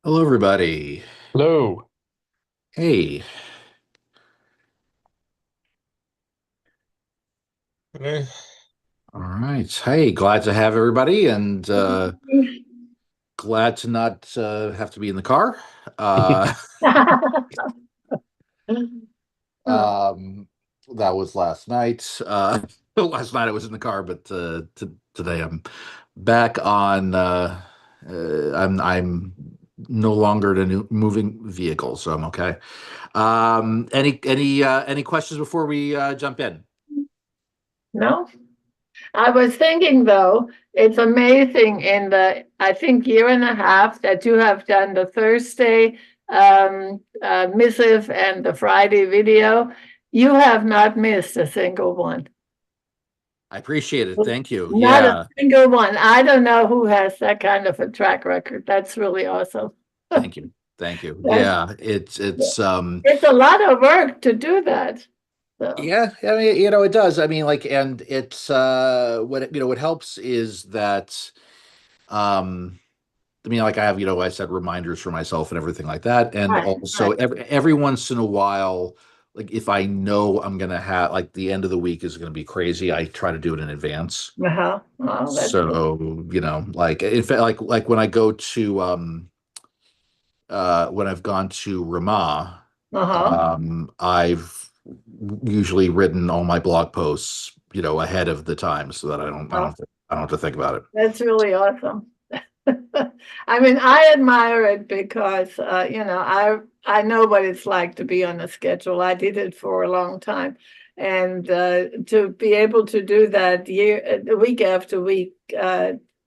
Hello, everybody. Hello. Hey, Eh, all right. Hey, glad to have everybody, and glad to not have to be in the car. Uh, uh, um, that was last night. Last night I was in the car, but today I'm back on. I'm no longer in a new moving vehicle, so I'm okay. Any questions before we jump in? No, I was thinking though, it's amazing in the, I think, year and a half that you have done the Thursday missive and the Friday video. You have not missed a single one. I appreciate it. Thank you. Not a Yeah. single one. I don't know who has that kind of a track record. That's really awesome. Thank you. Thank you. That's, Yeah, it's a lot of work to do that. So, yeah, I mean, it does. I mean, like, and it's what helps is that um I mean, like, I have, I said reminders for myself and everything like that. And right, also right. every once in a while, like if I know I'm gonna have like the end of the week is gonna be crazy, I try to do it in advance. Uh-huh. Oh, that's good. So, like in fact, like when I go to when I've gone to Ramah, Uh-huh. I've usually written all my blog posts, ahead of the time so that Oh, I don't have to think about it. that's really awesome. I mean, I admire it because I know what it's like to be on a schedule. I did it for a long time, and to be able to do that week after week,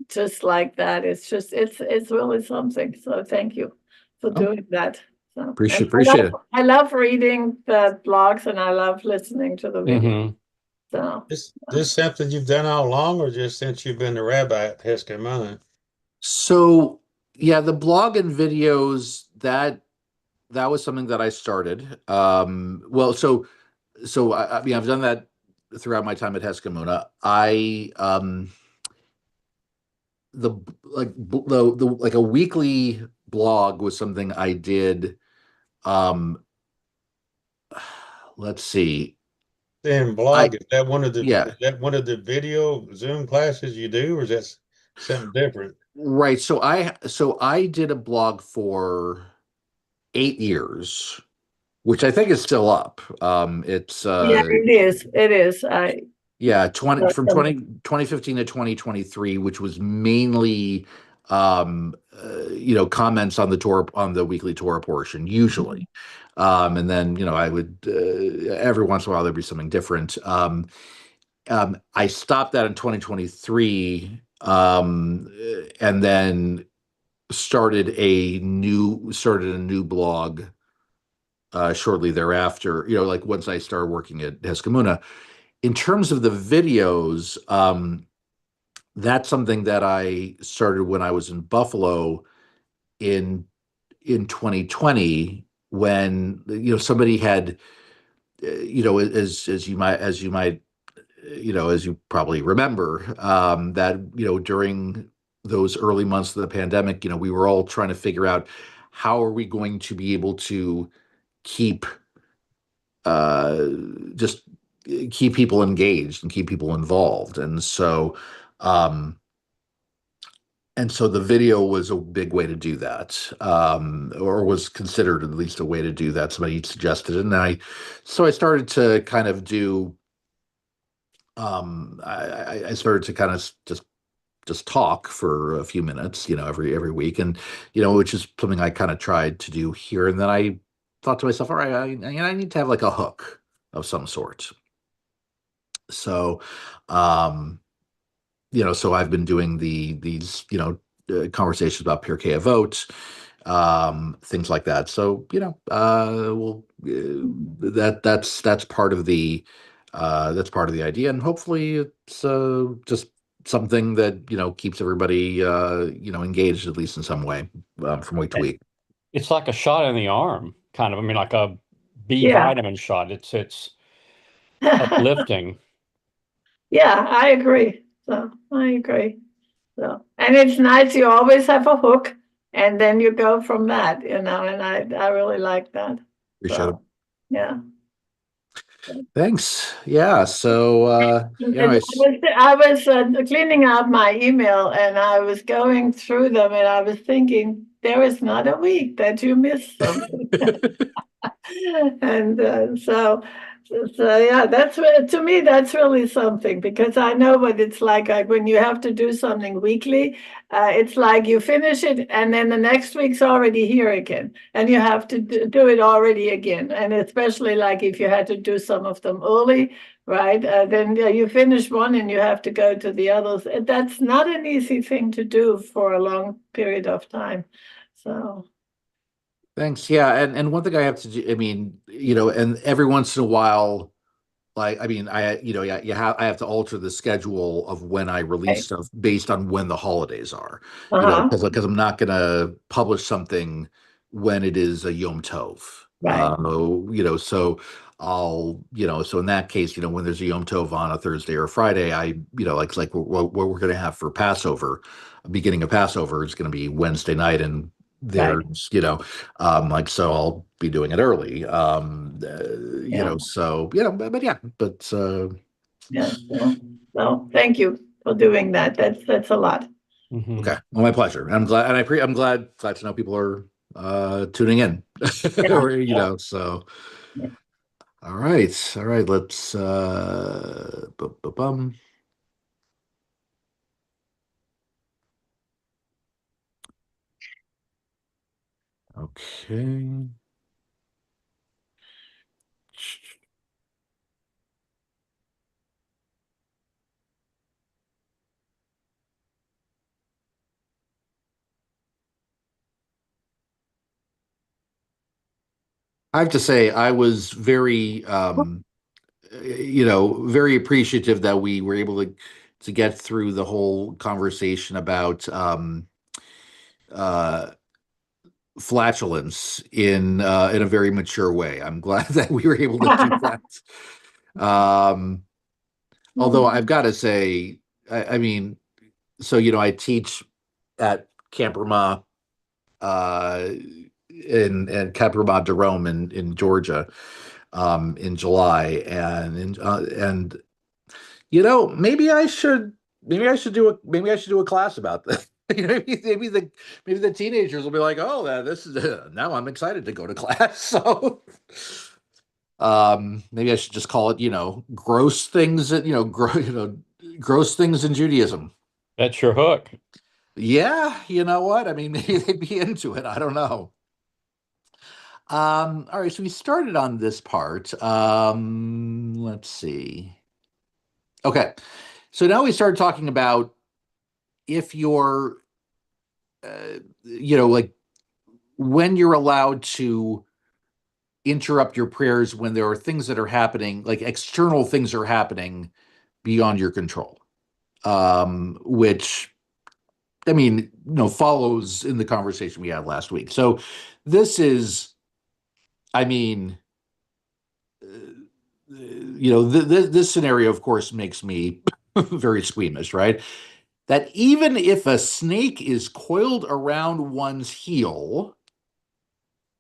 just like that, it's really something. So thank you for Oh, doing that. So, and appreciate it. I love reading the blogs, and I love listening to the video. hmm So. This something you've done all along, or just since you've been the rabbi at Heskemona? So yeah, the blog and videos that was something that I started. Well, I mean I've done that throughout my time at Heskamuna. I the the like a weekly blog was something I did. Um, let's see. Then I blog, is that one of the Yeah, is that one of the video Zoom classes you do, or is that something different? right. So I did a blog for 8 years, which I think is still up. It's Yeah, it is. It is. I Yeah, 20 love from them. 2015 to 2023, which was mainly comments on the tour on the weekly Torah portion usually. And then, I would every once in a while there'd be something different. I stopped that in 2023, and then started a new blog shortly thereafter, like once I started working at Heskamuna. In terms of the videos, that's something that I started when I was in Buffalo in 2020, when somebody had as you probably remember, that during those early months of the pandemic, we were all trying to figure out how are we going to be able to keep uh, just keep people engaged and keep people involved. Um, and so the video was a big way to do that, or was considered at least a way to do that. Somebody suggested it, and I started to kind of do. I started to kind of just talk for a few minutes, every week, and which is something I kind of tried to do here. And then I thought to myself, all right, I need to have like a hook of some sort. So, um, so I've been doing these conversations about Pirkei Avot, things like that. So, well, that's part of the idea, and hopefully it's just something that keeps everybody engaged at least in some way, from week to week. It's like a shot in the arm, kind of. I mean, like a B Yeah. vitamin shot. It's uplifting. Yeah, I agree. So I agree. So, and it's nice. You always have a hook. and then you go from that, and I really like that. Appreciate it. So, yeah. Thanks. Yeah. So, And I was cleaning out my email and I was going through them and I was thinking, there is not a week that you miss something. And so yeah, to me that's really something, because I know what it's like when you have to do something weekly. It's like you finish it and then the next week's already here again, and you have to do it already again. And especially like if you had to do some of them early, right? Then you finish one and you have to go to the others. That's not an easy thing to do for a long period of time. So. Thanks. Yeah, and one thing I have to do, I mean, and every once in a while, like, I mean, yeah, I have to alter the schedule of when I release Right. stuff based on when the holidays are, Uh-huh. because I'm not gonna publish something when it is a Yom Tov. Right. So so in that case, when there's a Yom Tov on a Thursday or Friday, like what we're gonna have for Passover, beginning of Passover is gonna be Wednesday night, and Right. there's, so I'll be doing it early. Yeah. So, but yeah, but Yeah. Well, thank you for doing that. That's a lot. Mhm. okay. Well, my pleasure. I'm glad, and I'm glad to know people are tuning in. Yeah. Or, so all right. All right, let's bum. Okay. I have to say, I was very very appreciative that we were able to get through the whole conversation about uh flatulence in a very mature way. I'm glad that we were able to do that. Although I've got to say, I mean, so I teach at Camp Rama in Camp Rama Jerome in Georgia in July, and maybe I should do a class about this. Maybe the teenagers will be like, oh, this is now I'm excited to go to class. So maybe I should just call it, gross things that, gross things in Judaism. That's your hook. Yeah, you know what? I mean, maybe they'd be into it. I don't know. All right, so we started on this part. Let's see. Okay. So now we started talking about if you're like when you're allowed to interrupt your prayers when there are things that are happening, like external things are happening beyond your control, which I mean, follows in the conversation we had last week. So this is, I mean, this scenario, of course, makes me very squeamish, right? That even if a snake is coiled around one's heel,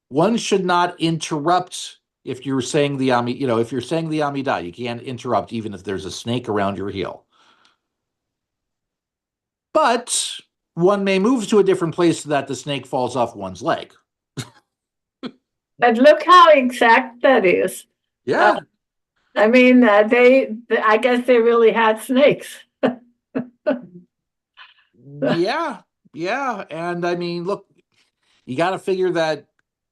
one should not interrupt. If you're saying the if you're saying the Amidah, you can't interrupt even if there's a snake around your heel. But one may move to a different place so that the snake falls off one's leg. But look how exact that is. Yeah. I mean, I guess they really had snakes. Yeah. Yeah. And I mean, look, you got to figure that,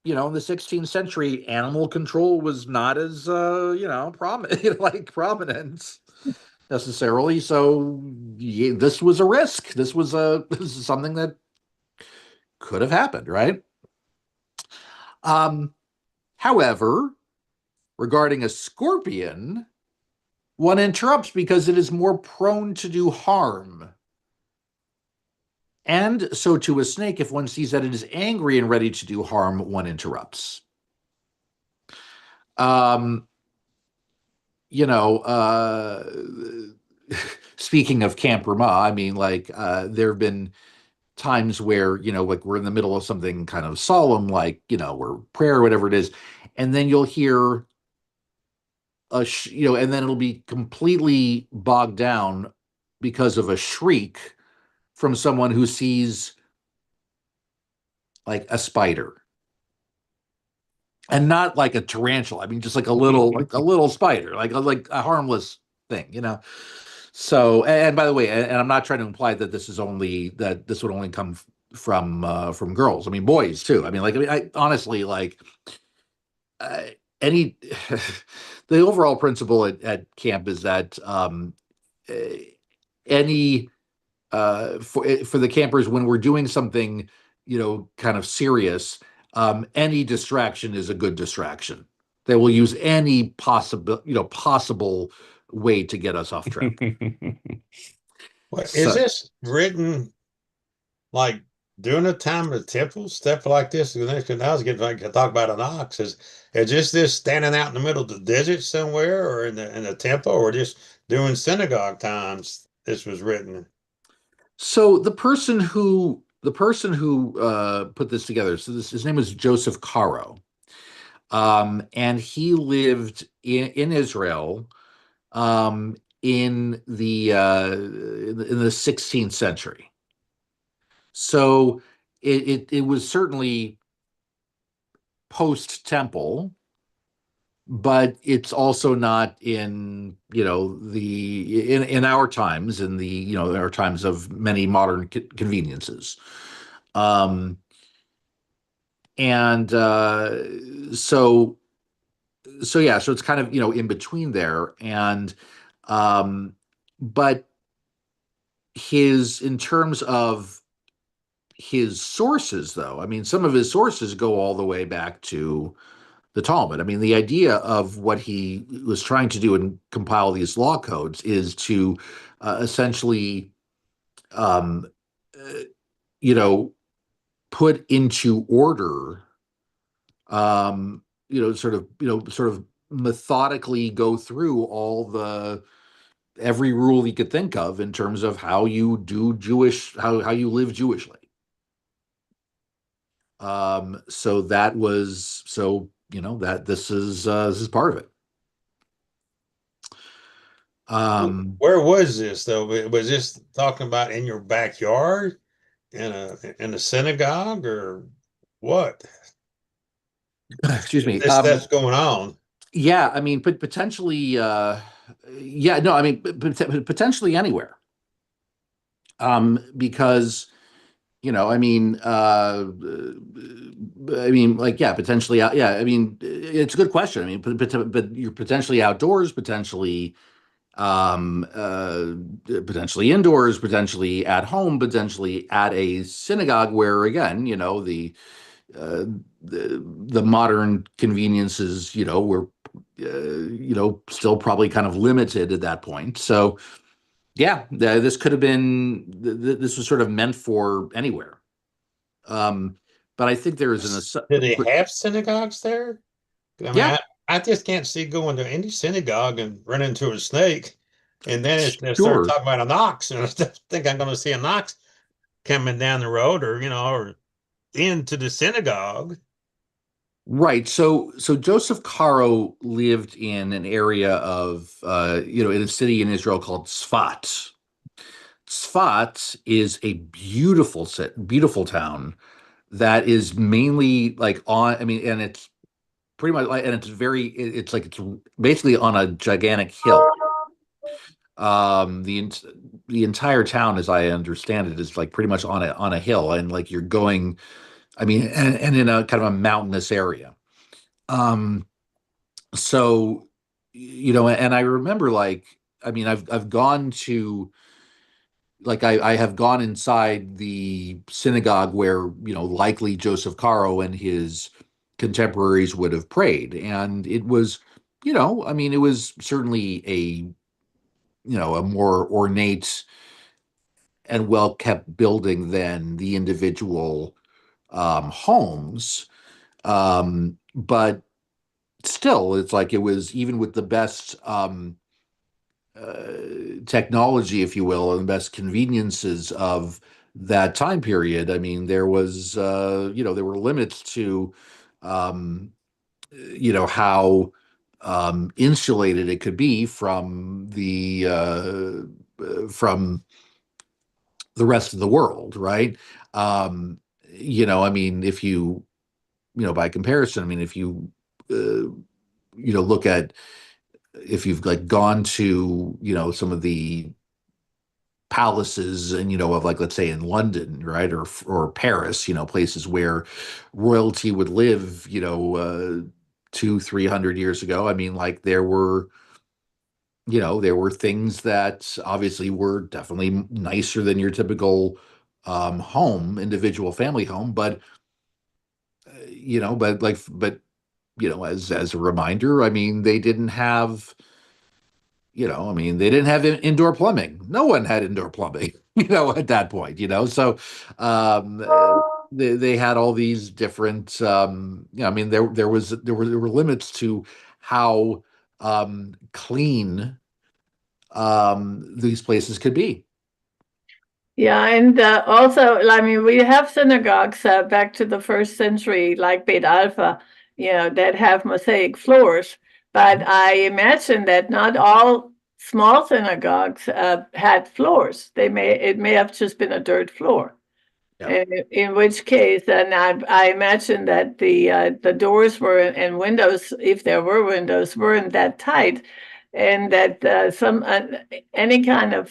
in the 16th century, animal control was not as, prominent, prominent necessarily. So this was a risk. This is something that could have happened, right? However, regarding a scorpion, one interrupts because it is more prone to do harm. And so to a snake, if one sees that it is angry and ready to do harm, one interrupts. You know, speaking of Camp Rama, I mean, there have been times where, like we're in the middle of something kind of solemn, like, or prayer or whatever it is. And then you'll hear and then it'll be completely bogged down because of a shriek from someone who sees like a spider, and not like a tarantula. I mean, just like a little spider, like a harmless thing. So, and by the way, and I'm not trying to imply that this would only come from girls. I mean, boys too. I honestly like uh, any the overall principle at camp is that uh, any for the campers, when we're doing something, kind of serious, any distraction is a good distraction. They will use any possible way to get us off track. Well, is So, this written like during the time of the temple, stuff like this? Because I was getting like to talk about an ox. Is just this standing out in the middle of the desert somewhere, or in the temple, or just during synagogue times? This was written. so the person who put this together, so his name is Joseph Caro, and he lived in Israel, in the 16th century. So it was certainly post temple, but it's also not in in our times, in the our times of many modern conveniences. Um, and so yeah, so it's kind of in between there, and um, but his in terms of his sources, though, I mean, some of his sources go all the way back to the Talmud. I mean, the idea of what he was trying to do and compile these law codes is to essentially, um, uh, you know, put into order, sort of methodically go through every rule you could think of in terms of how you do how you live Jewishly. So that was so that this is part of it. Where was this though? Was this talking about in your backyard in a synagogue or what? Excuse me. This stuff's going on. Yeah, I mean, potentially, yeah, no, I mean, potentially anywhere. Because like, yeah, potentially out. Yeah, I mean, it's a good question. I mean, but you're potentially outdoors, potentially indoors, potentially at home, potentially at a synagogue, where again, uh, the modern conveniences, were still probably kind of limited at that point. So yeah, this could have been this was sort of meant for anywhere. Um, but I think there is Do they have synagogues there? I mean, yeah, I just can't see going to any synagogue and run into a snake. And then they start sure. talking about an ox, and I think I'm going to see an ox coming down the road, or into the synagogue. Right. So Joseph Caro lived in an area of in a city in Israel called Tzfat. Tzfat is a beautiful town that is mainly like on, I mean, and it's pretty much like, and it's basically on a gigantic hill. Um, the ent- the entire town, as I understand it, is like pretty much on a hill, and like you're going, I mean, and in a kind of a mountainous area. Um, so and I remember, like, I mean, I've gone to, like, I have gone inside the synagogue where likely Joseph Caro and his contemporaries would have prayed, and it was, I mean, it was certainly a more ornate and well kept building than the individual homes. But still, it's like it was, even with the best technology, if you will, and the best conveniences of that time period. I mean, there was, there were limits to, um, how insulated it could be from the rest of the world, right? I mean, if you, by comparison, I mean, if you, look at, if you've like gone to, some of the palaces and, of like, let's say in London, right? Or Paris, places where royalty would live, 200-300 years ago. I mean, like there were things that obviously were definitely nicer than your typical home, individual family home, but as a reminder, I mean, they didn't have indoor plumbing. No one had indoor plumbing, at that point, so they had all these different, I mean, there were limits to how clean these places could be. Yeah, and also, I mean, we have synagogues back to the first century, like Beit Alpha, that have mosaic floors. But I imagine that not all small synagogues had floors. It may have just been a dirt floor. Yeah. In which case, and I imagine that the doors were and windows, if there were windows, weren't that tight, and that any kind of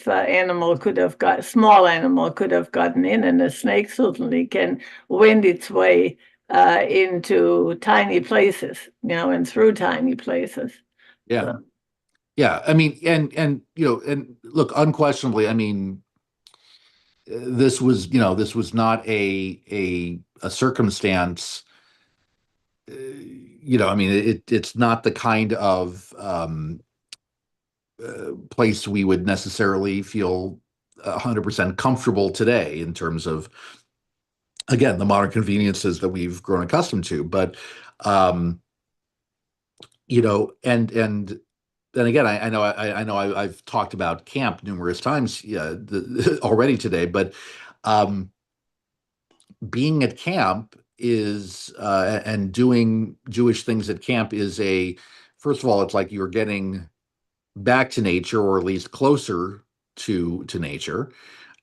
small animal could have gotten in, and a snake certainly can wend its way into tiny places, and through tiny places. Yeah. So. Yeah. I mean, and look, unquestionably, I mean, this was not a circumstance. I mean, it's not the kind of place we would necessarily feel 100% comfortable today in terms of, again, the modern conveniences that we've grown accustomed to. But and again, I've talked about camp numerous times, already today, but being at camp is and doing Jewish things at camp is first of all, it's like you're getting back to nature, or at least closer to nature,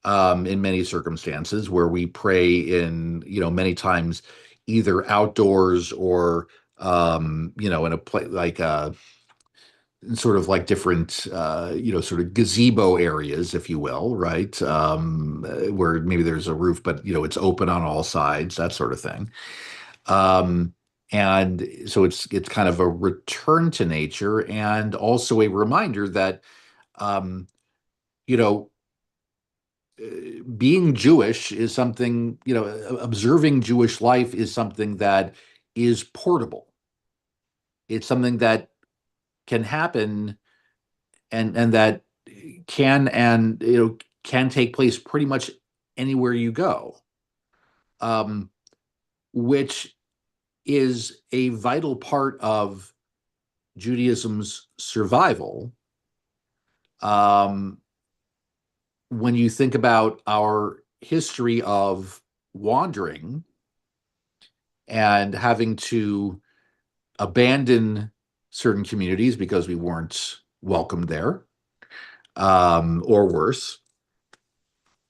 in many circumstances, where we pray in, many times either outdoors or in a place like sort of like different, sort of gazebo areas, if you will, right? Where maybe there's a roof, but, it's open on all sides, that sort of thing. And so it's kind of a return to nature, and also a reminder that, you know, being Jewish is something, observing Jewish life is something that is portable. It's something that can happen, and that can take place pretty much anywhere you go, um, which is a vital part of Judaism's survival. When you think about our history of wandering and having to abandon certain communities because we weren't welcomed there, or worse.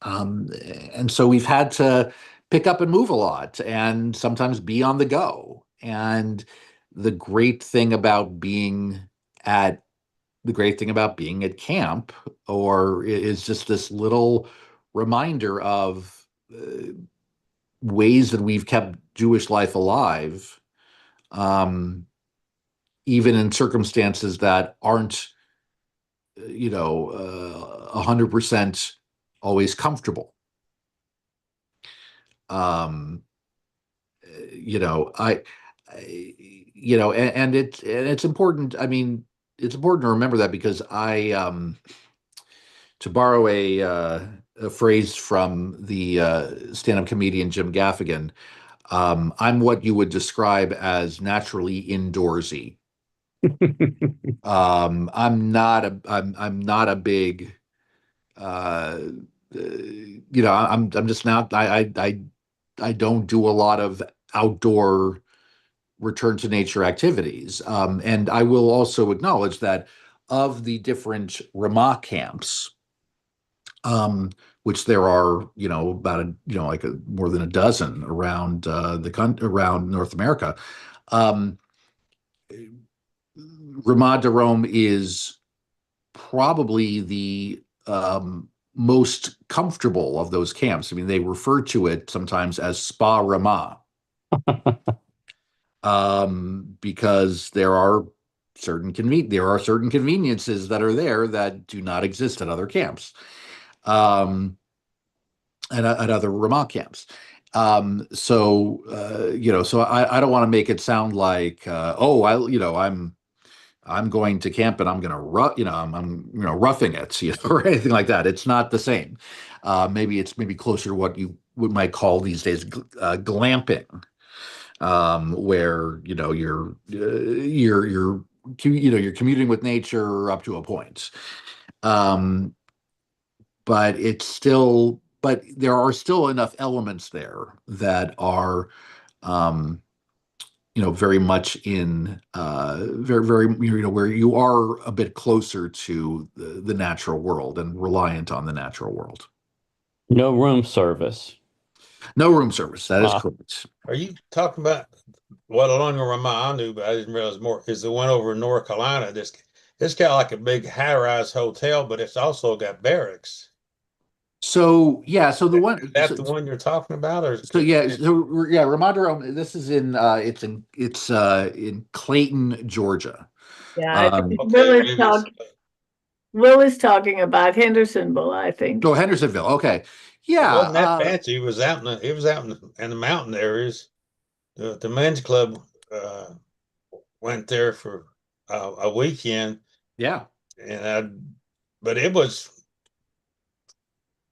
And so we've had to pick up and move a lot, and sometimes be on the go. And the great thing about being at camp, or is just this little reminder of ways that we've kept Jewish life alive, even in circumstances that aren't, 100% always comfortable. Um, and it's important. I mean, it's important to remember that, because to borrow a phrase from the stand-up comedian Jim Gaffigan, I'm what you would describe as naturally indoorsy. I'm not a big I'm just not. I don't do a lot of outdoor return to nature activities. And I will also acknowledge that of the different Ramah camps, which there are, about more than a dozen around around North America. Um, Ramah Darom is probably the most comfortable of those camps. I mean, they refer to it sometimes as Spa Ramah, because there are certain conveniences that are there that do not exist at other camps, and at other Ramah camps. So I don't want to make it sound like, I'm going to camp and I'm going to I'm roughing it, or anything like that. It's not the same. Maybe closer to what you might call these days glamping, where you're commuting with nature up to a point. Um, but there are still enough elements there that are, very much in, very, very, where you are a bit closer to the natural world and reliant on the natural world. No room service. No room service. That is Ah. correct. Are you talking about what along Ramah I knew, but I didn't realize more is the one over in North Carolina. It's got like a big high-rise hotel, but it's also got barracks. So yeah, so the one, Is that so, the one you're talking about, or so yeah, so yeah, Ramah Darom, this is in, it's in Clayton, Georgia. Yeah, I think okay, Will is talking about Hendersonville, I think. Oh, Hendersonville. Okay. it Yeah. wasn't that fancy. It was out in the mountain areas. The men's club went there for a weekend, Yeah. but it was,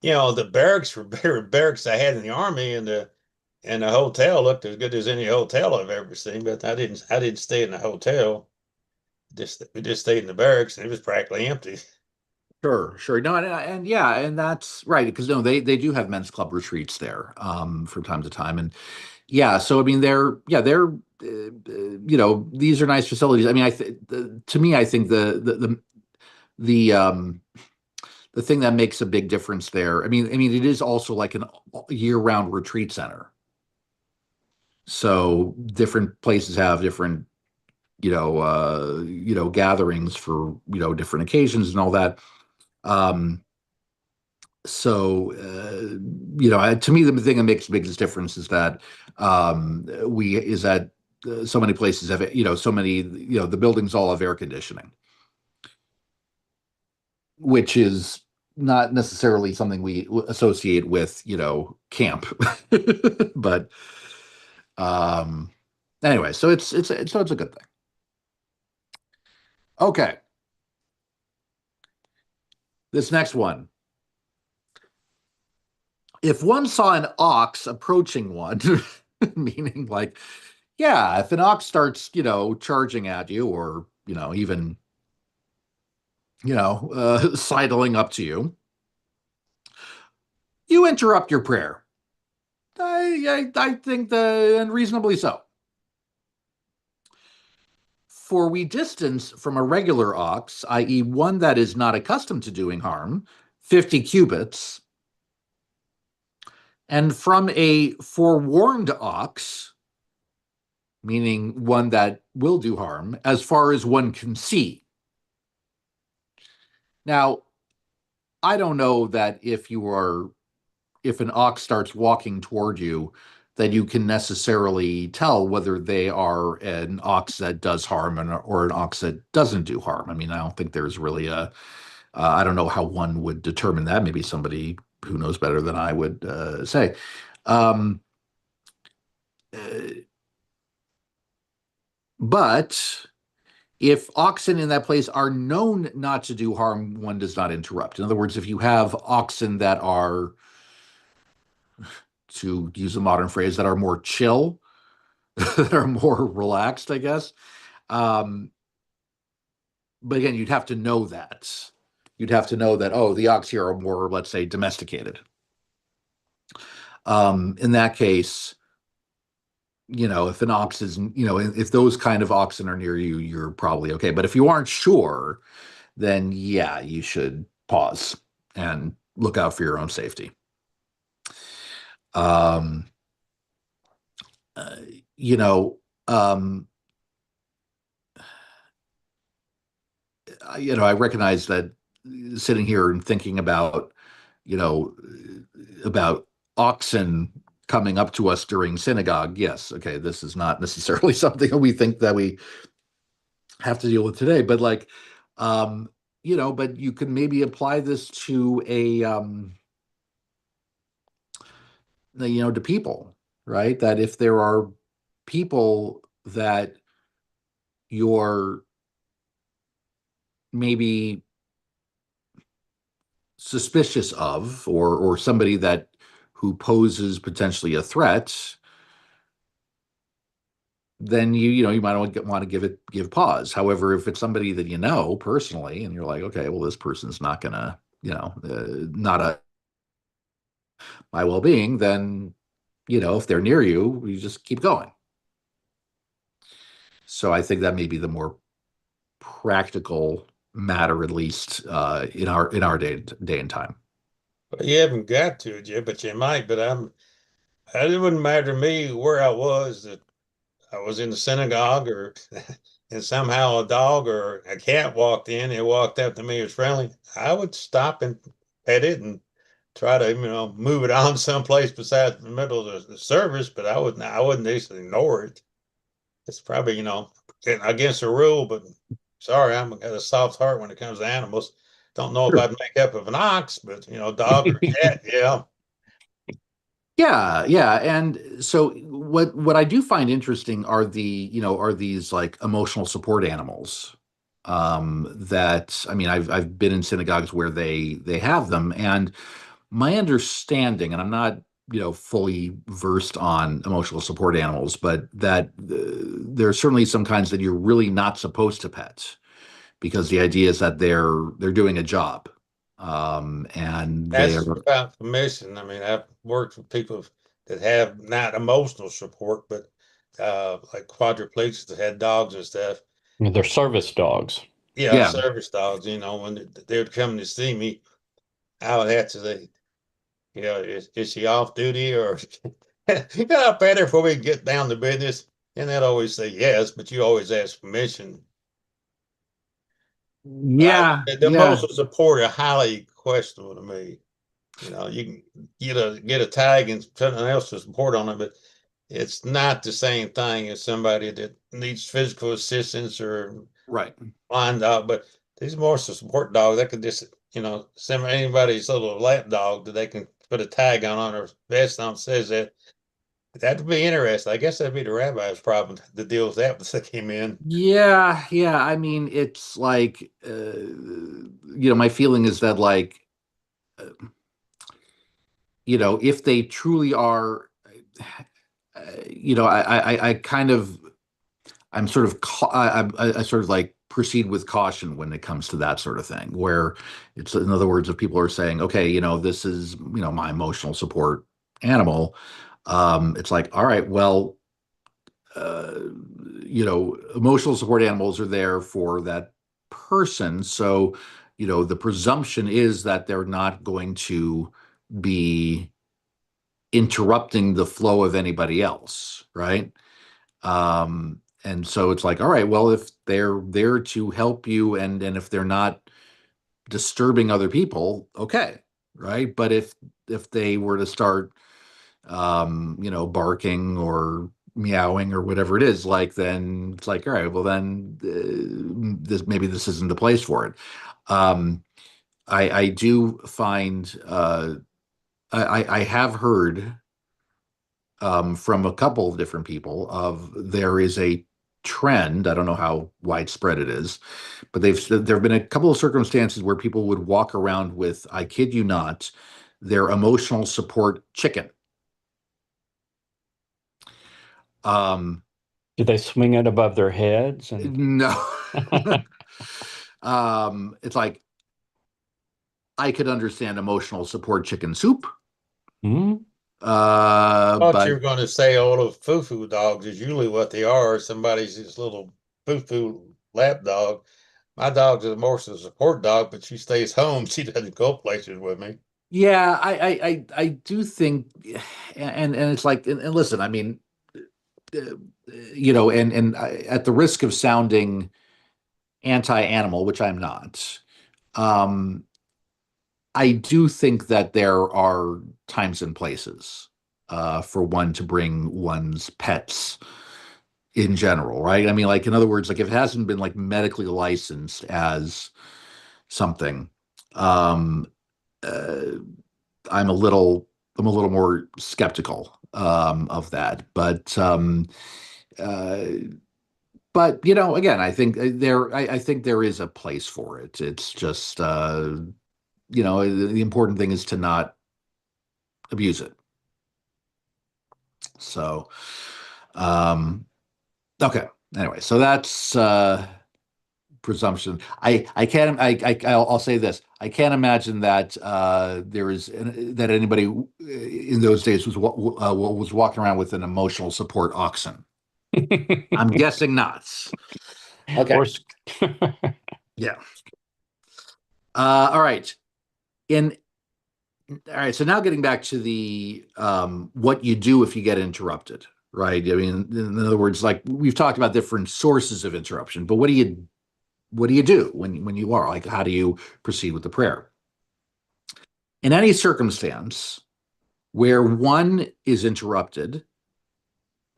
the barracks were barracks I had in the army, and the hotel looked as good as any hotel I've ever seen. But I didn't stay in the hotel. We just stayed in the barracks, and it was practically empty. Sure. No, and yeah, and that's right, because no, they do have men's club retreats there, from time to time, and yeah. So I mean, these are nice facilities. I mean, to me, I think the thing that makes a big difference there. I mean, it is also like an year-round retreat center. So different places have different, gatherings for, different occasions and all that. Um, to me, the thing that makes the biggest difference is that, so many places have, so many, the buildings all have air conditioning, which is not necessarily something we associate with, camp. But um, anyway, so it's a good thing. Okay, this next one. If one saw an ox approaching one, meaning like, yeah, if an ox starts, charging at you, or, even, sidling up to you, you interrupt your prayer. I think and reasonably so. For we distance from a regular ox, i.e., one that is not accustomed to doing harm, 50 cubits, and from a forewarned ox, meaning one that will do harm, as far as one can see. Now, I don't know that if an ox starts walking toward you, that you can necessarily tell whether they are an ox that does harm or an ox that doesn't do harm. I mean, I don't think there's really I don't know how one would determine that. Maybe somebody who knows better than I would say. Um, but if oxen in that place are known not to do harm, one does not interrupt. In other words, if you have oxen that are, to use a modern phrase, that are more chill, that are more relaxed, I guess. But again, you'd have to know that. you'd have to know that, oh, the ox here are more, let's say, domesticated. In that case, if an ox is, if those kind of oxen are near you, you're probably okay. But if you aren't sure, then yeah, you should pause and look out for your own safety. Um, uh, you know, um, I recognize that sitting here and thinking about, you know, about oxen coming up to us during synagogue. Yes, okay, this is not necessarily something that we think that we have to deal with today, but like, but you can maybe apply this to to people, right? That if there are people that you're maybe suspicious of, or somebody that who poses potentially a threat, then you might want to give pause. However, if it's somebody that you know personally, and you're like, okay, well, this person's not gonna, not a my well-being, then if they're near you, you just keep going. So I think that may be the more practical matter, at least in our day and time. Well, you haven't got to, Jim, but you might. But it wouldn't matter to me where I was, that I was in the synagogue, or and somehow a dog or a cat walked in and walked up to me, was friendly. I would stop and pet it and try to move it on someplace besides the middle of the service. But I wouldn't just ignore it. It's probably against the rule, but sorry, I'm got a soft heart when it comes to animals. Don't know if Sure. I'd make up of an ox, but dog or cat, yeah. Yeah. And so what I do find interesting are these like emotional support animals. That, I mean, I've been in synagogues where they have them, and my understanding, and I'm not, fully versed on emotional support animals, but that there are certainly some kinds that you're really not supposed to pet, because the idea is that they're doing a job. And That's they're about permission. I mean, I've worked with people that have not emotional support, but like quadriplegics that had dogs and stuff. They're service dogs. Yeah, yeah. service dogs. When they would come to see me, I would have to say, is she off duty, or better before we get down to business? And they'd always say yes, but you always ask permission. Yeah, The yeah. emotional support are highly questionable to me. You can get a tag and something else to support on it, but it's not the same thing as somebody that needs physical assistance or Right. blind dog. But these more support dogs, they could just, send anybody's little lap dog that they can put a tag on or vest on says that. That'd be interesting. I guess that'd be the rabbi's problem to deal with that when they came in. Yeah. I mean, it's like, my feeling is that, like, uh, if they truly are, I kind of, I'm sort of, I sort of like proceed with caution when it comes to that sort of thing, where it's, in other words, if people are saying, okay, this is, my emotional support animal, it's like, all right, well, uh, emotional support animals are there for that person. So, the presumption is that they're not going to be interrupting the flow of anybody else, right? And so it's like, all right, well, if they're there to help you, and if they're not disturbing other people, okay, right? But if they were to start barking or meowing or whatever it is, like, then it's like, all right, well, then this isn't the place for it. I do find I have heard from a couple of different people of there is a trend. I don't know how widespread it is, but there have been a couple of circumstances where people would walk around with, I kid you not, their emotional support chicken. Do they swing it above their heads? No. It's like, I could understand emotional support chicken soup. Hmm? I thought But you were going to say all of foo-foo dogs is usually what they are. Somebody's this little foo-foo lap dog. My dog's a more support dog, but she stays home. She doesn't go places with me. yeah, I do think, and it's like, and listen, I mean, uh, at the risk of sounding anti-animal, which I'm not, um, I do think that there are times and places for one to bring one's pets in general, right? I mean, like in other words, like if it hasn't been like medically licensed as something, um, uh, I'm a little more skeptical of that. Uh, but again, I think I think there is a place for it. It's just the important thing is to not abuse it. So, um, okay. Anyway, so that's presumption. I'll say this. I can't imagine that that anybody in those days was walking around with an emotional support oxen. I'm guessing not. Okay. Or Yeah. All right. In All right. So now getting back to the what you do if you get interrupted, right? I mean, in other words, like we've talked about different sources of interruption, but what do you do when you are like, how do you proceed with the prayer? In any circumstance where one is interrupted,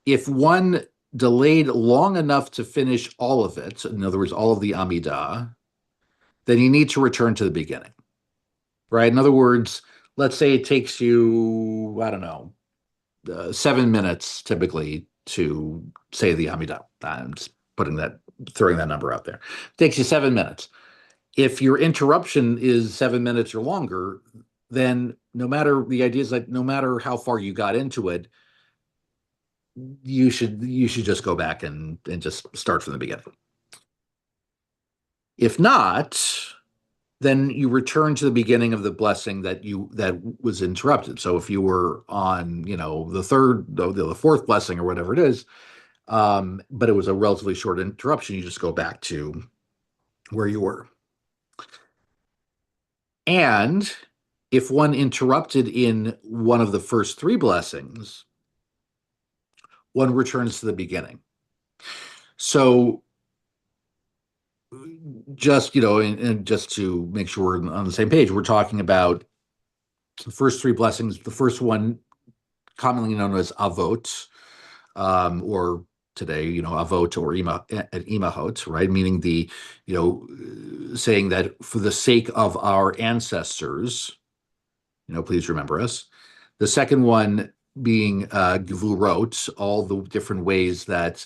if one delayed long enough to finish all of it, in other words, all of the Amidah, then you need to return to the beginning, right? In other words, let's say it takes you, I don't know, 7 minutes typically to say the Amidah. I'm just throwing that number out there. It takes you 7 minutes. If your interruption is 7 minutes or longer, then the idea is that no matter how far you got into it, you should just go back and just start from the beginning. If not, then you return to the beginning of the blessing that was interrupted. So if you were on, the fourth blessing or whatever it is, but it was a relatively short interruption, you just go back to where you were. And if one interrupted in one of the first three blessings, one returns to the beginning. So just, and just to make sure we're on the same page, we're talking about the first three blessings. The first one, commonly known as Avot, or today, Avot or Imahot, right? Meaning saying that for the sake of our ancestors, please remember us. The second one being Gvurot, all the different ways that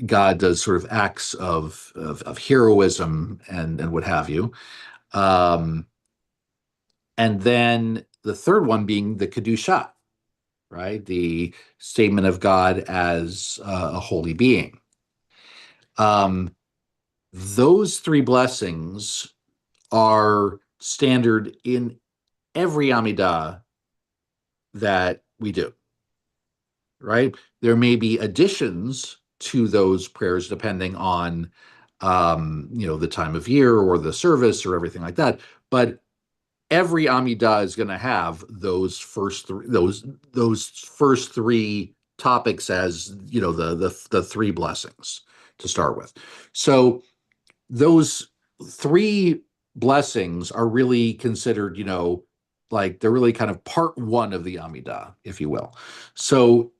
God does sort of acts of heroism and what have you. And then the third one being the Kedusha, right? The statement of God as a holy being. Those three blessings are standard in every Amidah that we do, right? There may be additions to those prayers depending on, the time of year or the service or everything like that. But every Amidah is going to have those first three topics as the three blessings to start with. So those three blessings are really considered, like they're really kind of part one of the Amidah, if you will. So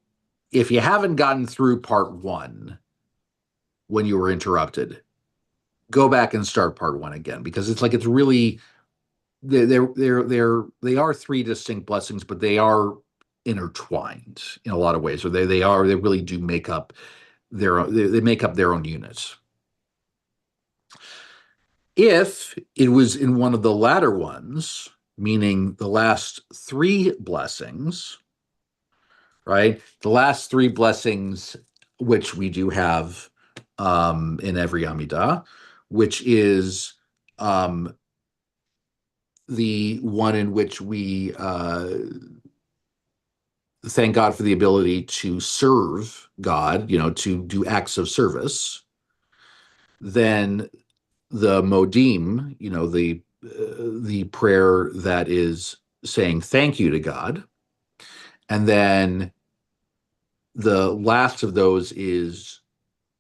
if you haven't gotten through part one when you were interrupted, go back and start part one again, because it's really they are three distinct blessings, but they are intertwined in a lot of ways. Or they really do make up they make up their own units. If it was in one of the latter ones, meaning the last three blessings, right? The last three blessings, which we do have in every Amidah, which is the one in which we thank God for the ability to serve God, to do acts of service, then the modim, the prayer that is saying thank you to God, and then the last of those is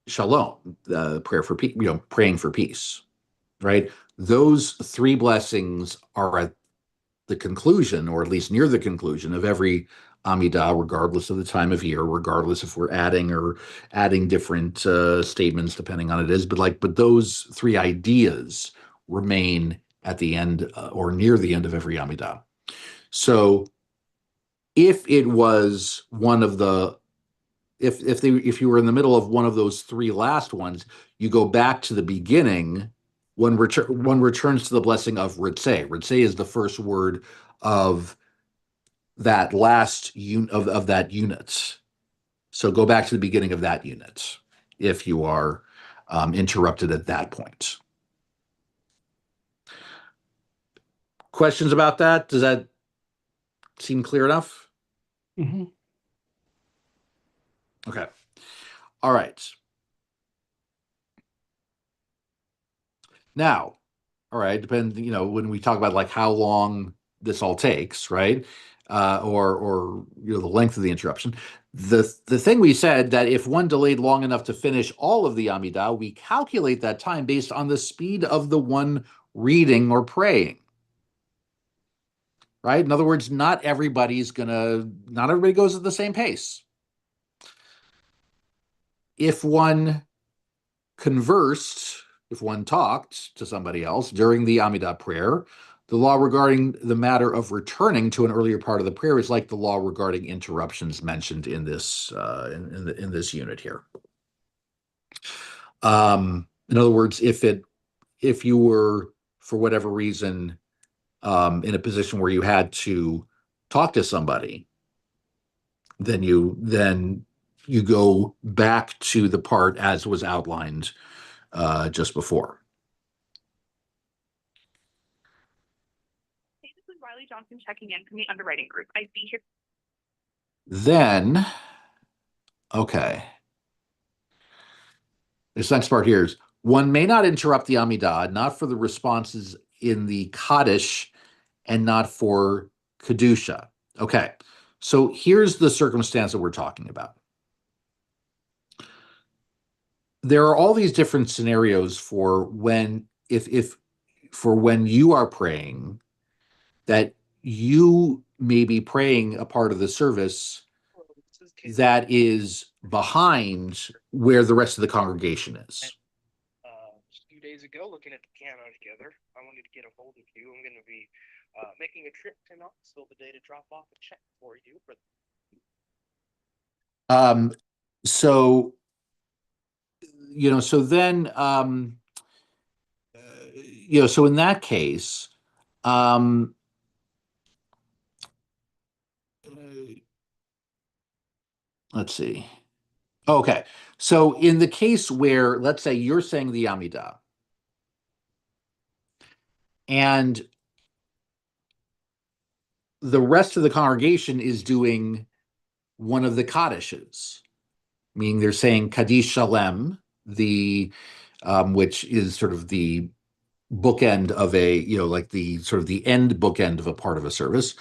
shalom, the prayer for peace, praying for peace, right? Those three blessings are at the conclusion, or at least near the conclusion, of every Amidah, regardless of the time of year, regardless if we're adding different statements depending on it is, but those three ideas remain at the end or near the end of every Amidah. So if it was one of the if you were in the middle of one of those three last ones, you go back to the beginning. One returns to the blessing of Ritzeh. Ritzeh is the first word of that last of that unit. So go back to the beginning of that unit if you are interrupted at that point. Questions about that? Does that seem clear enough? Mm-hmm. Okay. All right. Now, all right, depends, when we talk about like how long this all takes, right? Or the length of the interruption. The thing we said that if one delayed long enough to finish all of the Amidah, we calculate that time based on the speed of the one reading or praying. Right? In other words, not everybody goes at the same pace. If one conversed, if one talked to somebody else during the Amidah prayer, the law regarding the matter of returning to an earlier part of the prayer is like the law regarding interruptions mentioned in this in this unit here. In other words, if you were for whatever reason in a position where you had to talk to somebody, then you go back to the part as was outlined just before. Hey, this is Riley Johnson checking in from the underwriting group. I'd be here. Then, okay. This next part here is, one may not interrupt the Amidah, not for the responses in the Kaddish and not for Kedusha. Okay, so here's the circumstance that we're talking about. There are all these different scenarios for when, for when you are praying, that you may be praying a part of the service that is behind where the rest of the congregation is. Just a few days ago, looking at the piano together, I wanted to get a hold of you. I'm going to be making a trip to Knoxville today to drop off a check for you. So, so then, so in that case, let's see. Okay. So in the case where, let's say you're saying the Amidah, and the rest of the congregation is doing one of the Kaddishes, meaning they're saying Kaddish Shalem, which is sort of the bookend of like the sort of the end bookend of a part of a service,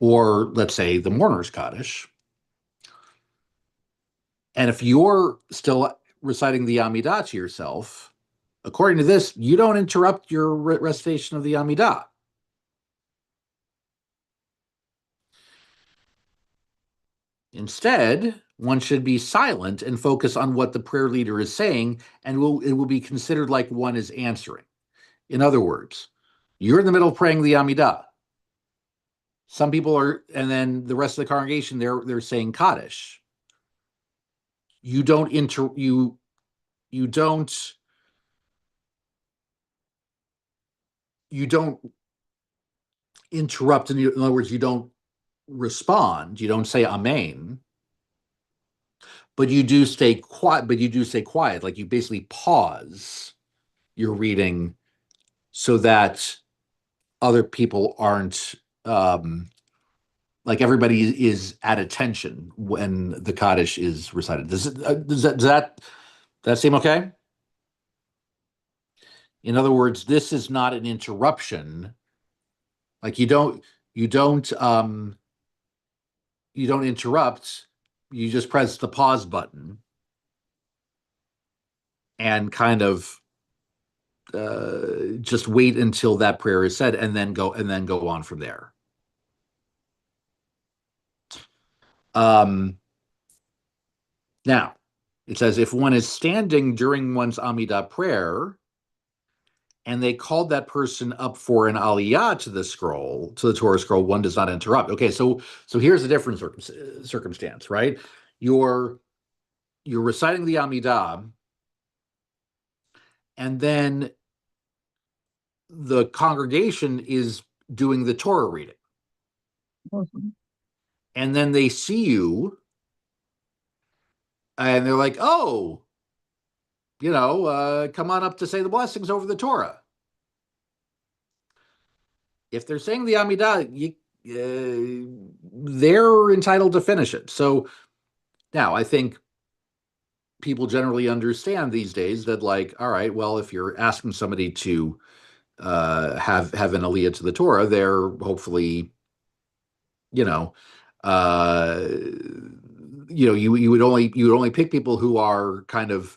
or let's say the mourner's Kaddish. And if you're still reciting the Amidah to yourself, according to this, you don't interrupt your recitation of the Amidah. Instead, one should be silent and focus on what the prayer leader is saying, and it will be considered like one is answering. In other words, you're in the middle of praying the Amidah. Some people are, and then the rest of the congregation, they're saying Kaddish. You don't interrupt. In other words, you don't respond. You don't say Amen. But you do stay quiet. Like you basically pause your reading so that other people aren't like everybody is at attention when the Kaddish is recited. Does that seem okay? In other words, this is not an interruption. Like you don't interrupt. You just press the pause button and kind of just wait until that prayer is said, and then go on from there. Now, it says if one is standing during one's Amidah prayer, and they called that person up for an aliyah to the Torah scroll, one does not interrupt. Okay, so here's a different circumstance, right? You're reciting the Amidah, and then the congregation is doing the Torah reading. Mhm. And then they see you, and they're like, oh, come on up to say the blessings over the Torah. If they're saying the Amidah, they're entitled to finish it. So now I think people generally understand these days that, like, all right, well, if you're asking somebody to have an aliyah to the Torah, they're hopefully, you would only pick people who are kind of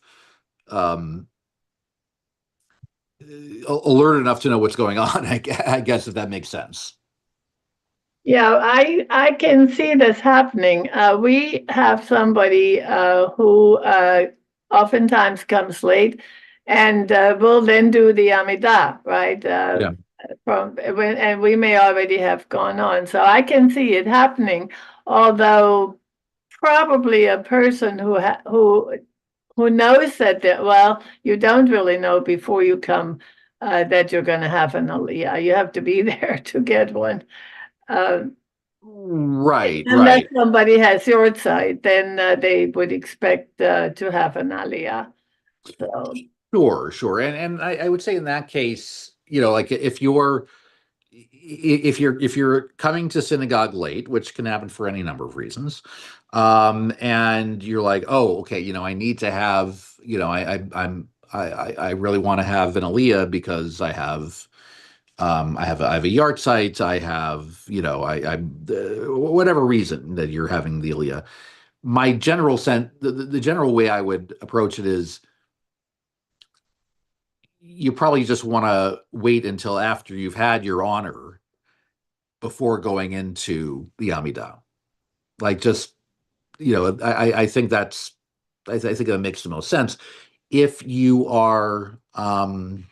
alert enough to know what's going on. I guess, if that makes sense. Yeah, I can see this happening. We have somebody who oftentimes comes late and will then do the Amidah, right? Yeah. And we may already have gone on. So I can see it happening, although probably a person who knows that, well, you don't really know before you come that you're going to have an aliyah. You have to be there to get one. Right. Unless somebody has your side, then they would expect to have an aliyah. So Sure. And I would say in that case, like if you're coming to synagogue late, which can happen for any number of reasons, and you're like, oh, okay, I need to have, I really want to have an aliyah because I have a yard site. I have, whatever reason that you're having the aliyah. My general sense, the general way I would approach it is, you probably just want to wait until after you've had your honor before going into the Amidah. Like, just, I think I think that makes the most sense. If you are, and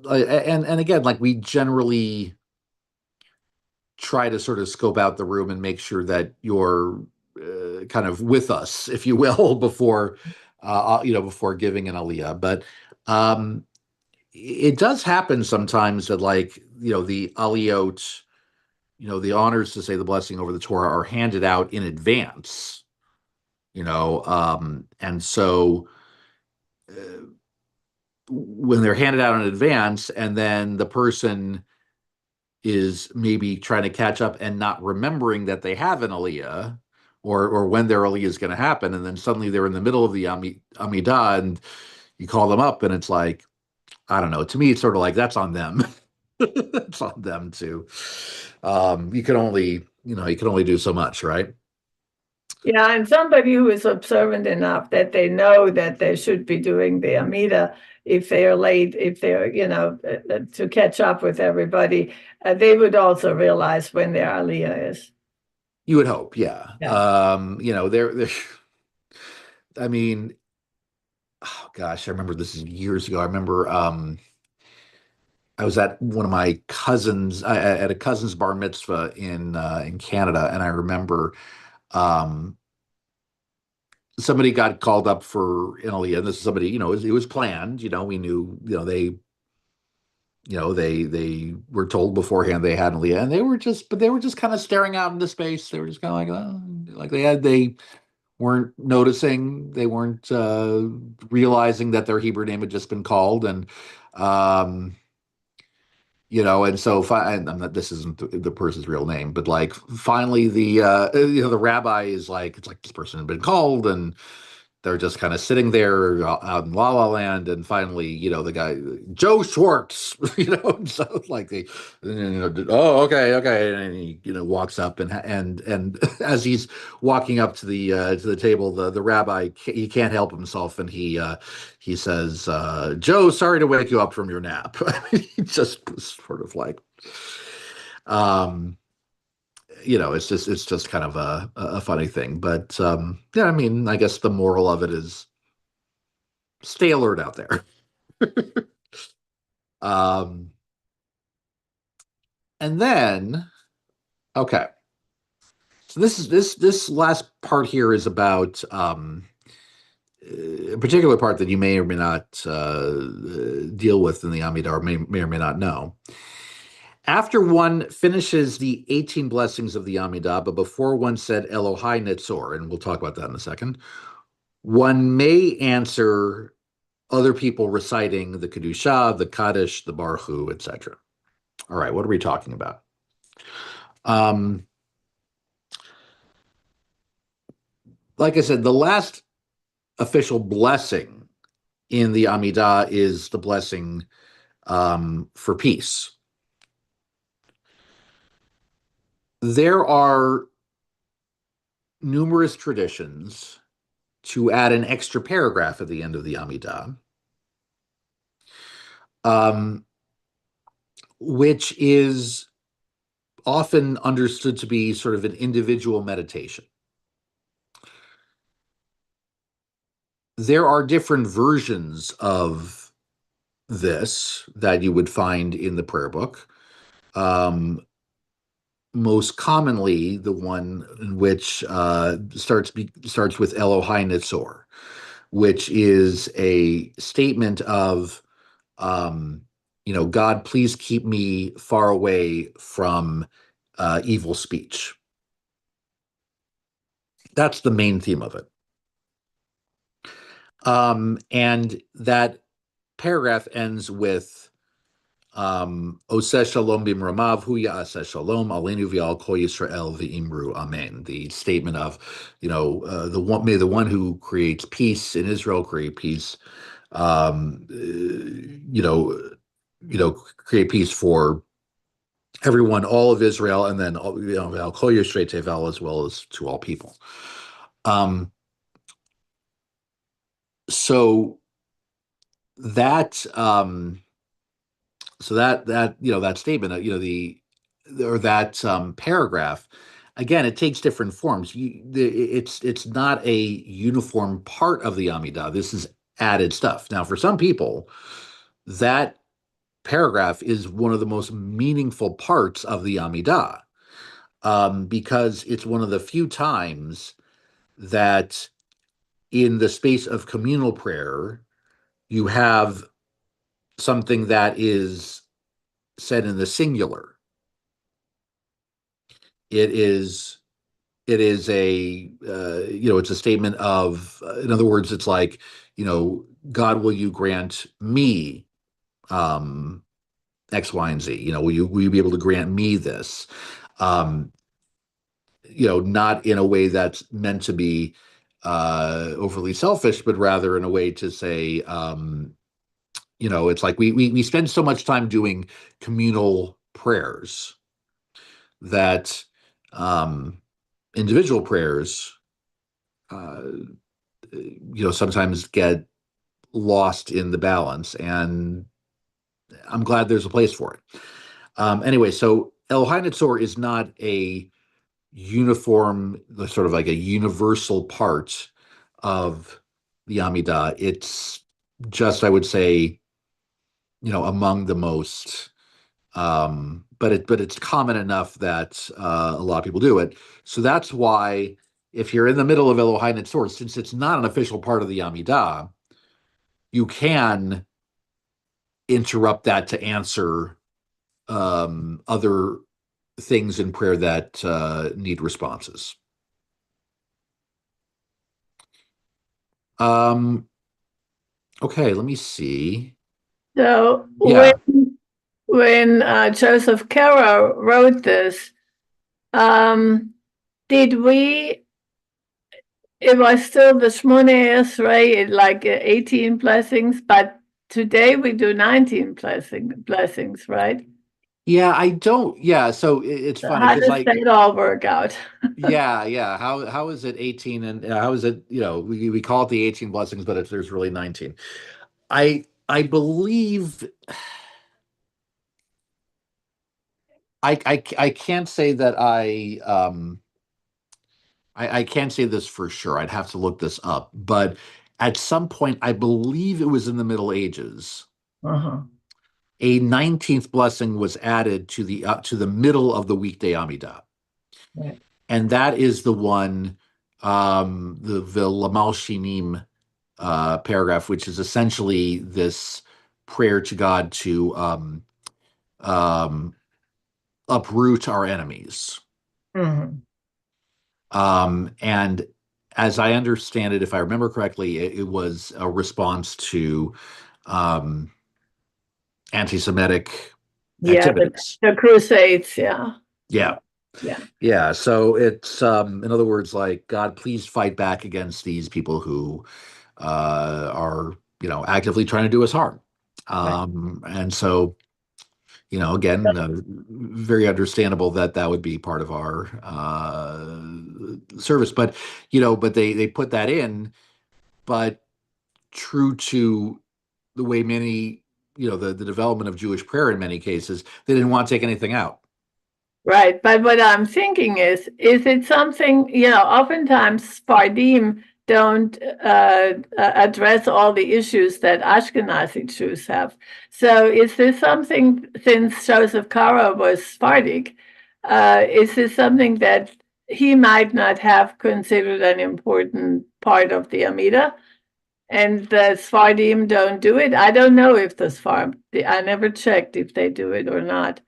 again, like, we generally try to sort of scope out the room and make sure that you're kind of with us, if you will, before giving an aliyah. But it does happen sometimes that, like, the aliyot, the honors to say the blessing over the Torah are handed out in advance, and so when they're handed out in advance, and then the person is maybe trying to catch up and not remembering that they have an aliyah, or when their aliyah is going to happen, and then suddenly they're in the middle of the Amidah, and you call them up, and it's like, I don't know. To me, it's sort of like, that's on them. It's on them too. You can only do so much, right? yeah, and somebody who is observant enough that they know that they should be doing the Amidah, if they're late, if they're, to catch up with everybody, they would also realize when their aliyah is. You would hope, yeah. Yeah. They're I mean, oh gosh, I remember this is years ago. I remember I was at one of my cousins, at a cousin's bar mitzvah in Canada, and I remember somebody got called up for an aliyah, and this is somebody, it was planned. We knew, they were told beforehand they had an aliyah, and they were just kind of staring out into space. They were just kind of like, oh, like they weren't noticing, they weren't realizing that their Hebrew name had just been called, and um, and so and I'm not, this isn't the person's real name, but like finally the rabbi is like, it's like this person had been called, and they're just kind of sitting there out in La La Land, and finally, the guy, Joe Schwartz, so like oh, okay, and he, walks up, and as he's walking up to the table, the rabbi, he can't help himself, and he says, Joe, sorry to wake you up from your nap. He just was sort of like, it's just kind of a funny thing, but yeah, I mean, I guess the moral of it is stay alert out there. um, and then, okay, so this last part here is about a particular part that you may or may not deal with in the Amidah, or may or may not know. After one finishes the 18 blessings of the Amidah, but before one said Elohai Netzor, and we'll talk about that in a second, one may answer other people reciting the Kedusha, the Kaddish, the Baruch Hu, etc. All right, what are we talking about? Like I said, the last official blessing in the Amidah is the blessing for peace. There are numerous traditions to add an extra paragraph at the end of the Amidah, which is often understood to be sort of an individual meditation. There are different versions of this that you would find in the prayer book. Most commonly, the one in which starts with Elohai Netzor, which is a statement of, God, please keep me far away from evil speech. That's the main theme of it. And that paragraph ends with Oseh Shalom b'mramav hu ya'aseh shalom aleinu v'al kol Yisrael v'imru amen. The statement of, may the one who creates peace in Israel create peace, create peace for everyone, all of Israel, and then v'al kol Yisrael tevel, as well as to all people. So that that statement, that paragraph, again, it takes different forms. It's not a uniform part of the Amidah. This is added stuff. Now, for some people, that paragraph is one of the most meaningful parts of the Amidah, because it's one of the few times that in the space of communal prayer, you have something that is said in the singular. It is a it's a statement of, in other words, it's like, God, will you grant me X, Y, and Z? Will you be able to grant me this? Not in a way that's meant to be overly selfish, but rather in a way to say, it's like we spend so much time doing communal prayers that individual prayers, sometimes get lost in the balance, and I'm glad there's a place for it. Anyway, so Elohai Netzor is not a uniform, sort of like a universal part of the Amidah. It's just, I would say, among the most, but it's common enough that a lot of people do it. So that's why, if you're in the middle of Elohai Netzor, since it's not an official part of the Amidah, you can interrupt that to answer other things in prayer that need responses. Okay, let me see. So Yeah. when Joseph Caro wrote this, did we? It was still the Shmoneh Esrei, like 18 blessings, but today we do 19 blessings, right? Yeah, I don't. Yeah, so it's funny How because does that all work out? yeah. How is it 18 and how is it, we call it the 18 blessings, but there's really 19. I believe I can't say that I can't say this for sure. I'd have to look this up, but at some point, I believe it was in the Middle Ages, Uh-huh. a 19th blessing was added to the middle of the weekday Amidah. Right. And that is the one, the Lamal Shinim paragraph, which is essentially this prayer to God to uproot our enemies. Mhm. And as I understand it, if I remember correctly, it was a response to um, anti-Semitic Yeah, activities. the Crusades, yeah. Yeah. Yeah. Yeah. So it's, in other words, like, God, please fight back against these people who are, actively trying to do us harm. And so, again, very understandable that that would be part of our service. But, but they put that in, but true to the way many, the development of Jewish prayer in many cases, they didn't want to take anything out. Right, but what I'm thinking is it something, oftentimes Sephardim don't address all the issues that Ashkenazi Jews have. So is this something, since Joseph Caro was Sephardic, is this something that he might not have considered an important part of the Amida? And the Sephardim don't do it? I don't know if the Sephardim, I never checked if they do it or not.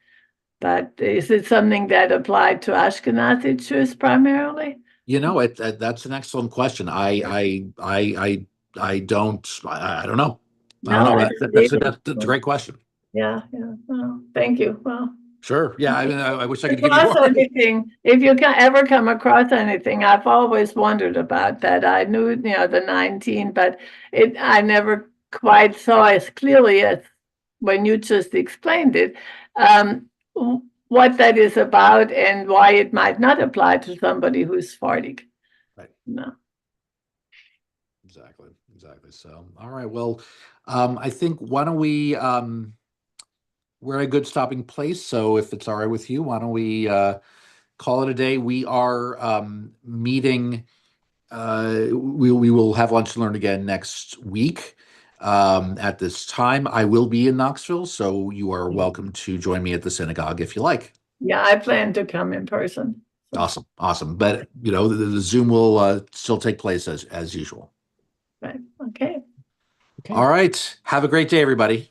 But is it something that applied to Ashkenazi Jews primarily? That's an excellent question. I don't know. I don't know. No, That's a great question. yeah. Well, thank you. Well, Sure. Yeah. I mean, I wish I could give you across more. anything, if you can ever come across anything, I've always wondered about that. I knew, the 19, but I never quite saw as clearly as when you just explained it, what that is about and why it might not apply to somebody who's Sephardic. Right. No. Exactly. So, all right. Well, I think why don't we, we're at a good stopping place. So if it's all right with you, why don't we call it a day? We are meeting. We will have lunch and learn again next week. At this time, I will be in Knoxville, so you are welcome to join me at the synagogue if you like. Yeah, I plan to come in person. Awesome. But the Zoom will still take place as usual. Right. Okay. All right. Have a great day, everybody.